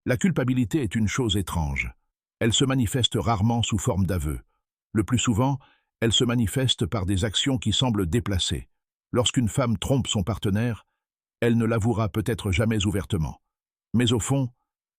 La culpabilité est une chose étrange. Elle se manifeste rarement sous forme d'aveu. Le plus souvent, elle se manifeste par des actions qui semblent déplacées. Lorsqu'une femme trompe son partenaire, elle ne l'avouera peut-être jamais ouvertement. Mais au fond,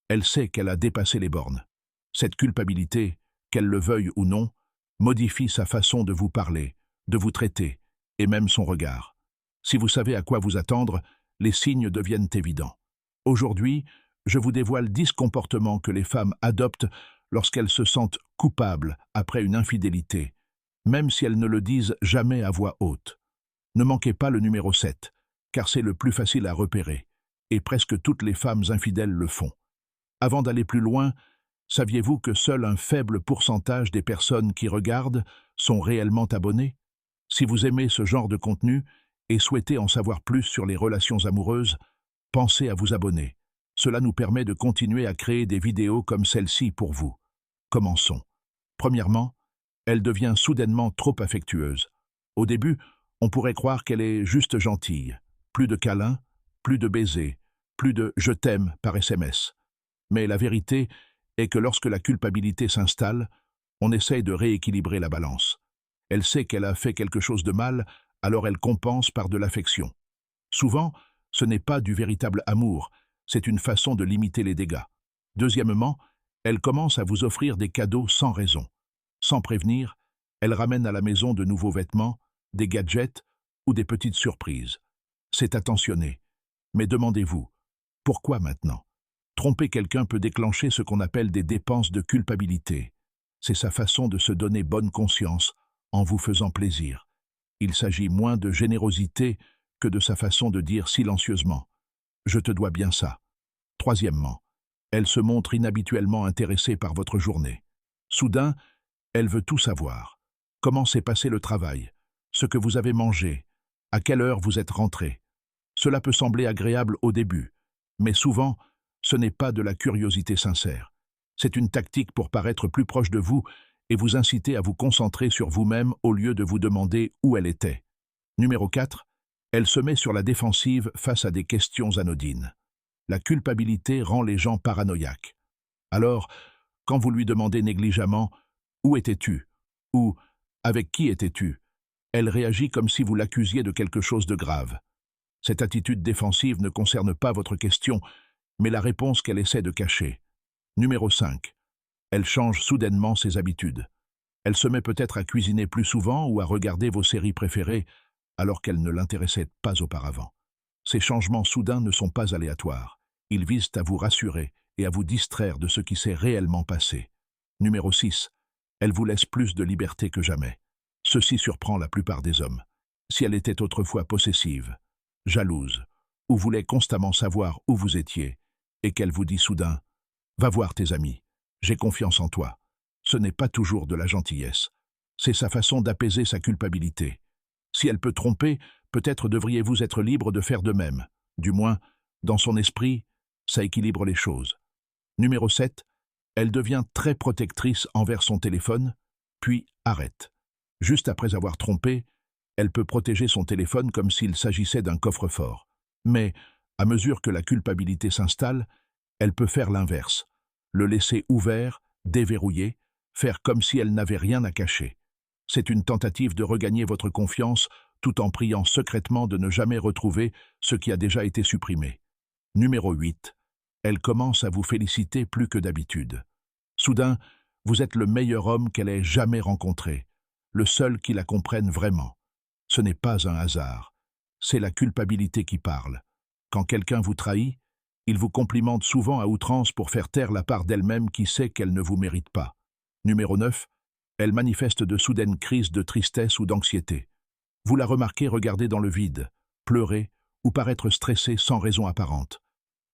elle sait qu'elle a dépassé les bornes. Cette culpabilité, qu'elle le veuille ou non, modifie sa façon de vous parler, de vous traiter, et même son regard. Si vous savez à quoi vous attendre, les signes deviennent évidents. Aujourd'hui, je vous dévoile 10 comportements que les femmes adoptent lorsqu'elles se sentent coupables après une infidélité, même si elles ne le disent jamais à voix haute. Ne manquez pas le numéro 7, car c'est le plus facile à repérer, et presque toutes les femmes infidèles le font. Avant d'aller plus loin, saviez-vous que seul un faible pourcentage des personnes qui regardent sont réellement abonnées? Si vous aimez ce genre de contenu et souhaitez en savoir plus sur les relations amoureuses, pensez à vous abonner. Cela nous permet de continuer à créer des vidéos comme celle-ci pour vous. Commençons. Premièrement, elle devient soudainement trop affectueuse. Au début, on pourrait croire qu'elle est juste gentille. Plus de câlins, plus de baisers, plus de « je t'aime » par SMS. Mais la vérité est que lorsque la culpabilité s'installe, on essaye de rééquilibrer la balance. Elle sait qu'elle a fait quelque chose de mal, alors elle compense par de l'affection. Souvent, ce n'est pas du véritable amour, c'est une façon de limiter les dégâts. Deuxièmement, elle commence à vous offrir des cadeaux sans raison. Sans prévenir, elle ramène à la maison de nouveaux vêtements, des gadgets ou des petites surprises. C'est attentionné. Mais demandez-vous, pourquoi maintenant? Tromper quelqu'un peut déclencher ce qu'on appelle des dépenses de culpabilité. C'est sa façon de se donner bonne conscience en vous faisant plaisir. Il s'agit moins de générosité que de sa façon de dire silencieusement « Je te dois bien ça ». Troisièmement, elle se montre inhabituellement intéressée par votre journée. Soudain, elle veut tout savoir. Comment s'est passé le travail? Ce que vous avez mangé? À quelle heure vous êtes rentré? Cela peut sembler agréable au début, mais souvent, ce n'est pas de la curiosité sincère. C'est une tactique pour paraître plus proche de vous et vous inciter à vous concentrer sur vous-même au lieu de vous demander où elle était. Numéro 4. Elle se met sur la défensive face à des questions anodines. La culpabilité rend les gens paranoïaques. Alors, quand vous lui demandez négligemment « Où étais-tu » ou « Avec qui étais-tu » elle réagit comme si vous l'accusiez de quelque chose de grave. Cette attitude défensive ne concerne pas votre question, mais la réponse qu'elle essaie de cacher. Numéro 5. Elle change soudainement ses habitudes. Elle se met peut-être à cuisiner plus souvent ou à regarder vos séries préférées, alors qu'elle ne l'intéressait pas auparavant. Ces changements soudains ne sont pas aléatoires. Ils visent à vous rassurer et à vous distraire de ce qui s'est réellement passé. Numéro 6. Elle vous laisse plus de liberté que jamais. Ceci surprend la plupart des hommes. Si elle était autrefois possessive, jalouse, ou voulait constamment savoir où vous étiez, et qu'elle vous dit soudain « Va voir tes amis, j'ai confiance en toi », ce n'est pas toujours de la gentillesse. C'est sa façon d'apaiser sa culpabilité. Si elle peut tromper, peut-être devriez-vous être libre de faire de même. Du moins, dans son esprit, ça équilibre les choses. Numéro 7. Elle devient très protectrice envers son téléphone, puis arrête. Juste après avoir trompé, elle peut protéger son téléphone comme s'il s'agissait d'un coffre-fort. Mais, à mesure que la culpabilité s'installe, elle peut faire l'inverse. Le laisser ouvert, déverrouillé, faire comme si elle n'avait rien à cacher. C'est une tentative de regagner votre confiance tout en priant secrètement de ne jamais retrouver ce qui a déjà été supprimé. Numéro 8. Elle commence à vous féliciter plus que d'habitude. Soudain, vous êtes le meilleur homme qu'elle ait jamais rencontré, le seul qui la comprenne vraiment. Ce n'est pas un hasard. C'est la culpabilité qui parle. Quand quelqu'un vous trahit, il vous complimente souvent à outrance pour faire taire la part d'elle-même qui sait qu'elle ne vous mérite pas. Numéro 9. Elle manifeste de soudaines crises de tristesse ou d'anxiété. Vous la remarquez regarder dans le vide, pleurer ou paraître stressée sans raison apparente.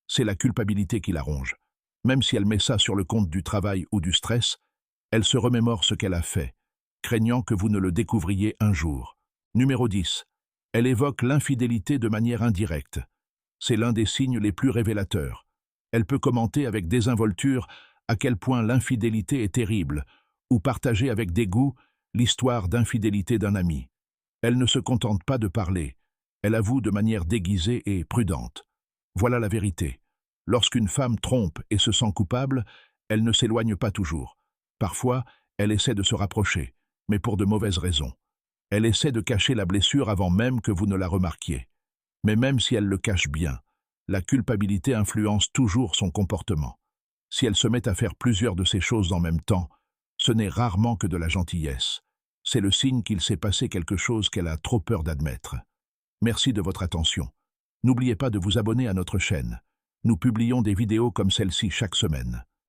C'est la culpabilité qui la ronge. Même si elle met ça sur le compte du travail ou du stress, elle se remémore ce qu'elle a fait, craignant que vous ne le découvriez un jour. Numéro 10. Elle évoque l'infidélité de manière indirecte. C'est l'un des signes les plus révélateurs. Elle peut commenter avec désinvolture à quel point l'infidélité est terrible, ou partager avec dégoût l'histoire d'infidélité d'un ami. Elle ne se contente pas de parler, elle avoue de manière déguisée et prudente. Voilà la vérité. Lorsqu'une femme trompe et se sent coupable, elle ne s'éloigne pas toujours. Parfois, elle essaie de se rapprocher, mais pour de mauvaises raisons. Elle essaie de cacher la blessure avant même que vous ne la remarquiez. Mais même si elle le cache bien, la culpabilité influence toujours son comportement. Si elle se met à faire plusieurs de ces choses en même temps, ce n'est rarement que de la gentillesse. C'est le signe qu'il s'est passé quelque chose qu'elle a trop peur d'admettre. Merci de votre attention. N'oubliez pas de vous abonner à notre chaîne. Nous publions des vidéos comme celle-ci chaque semaine.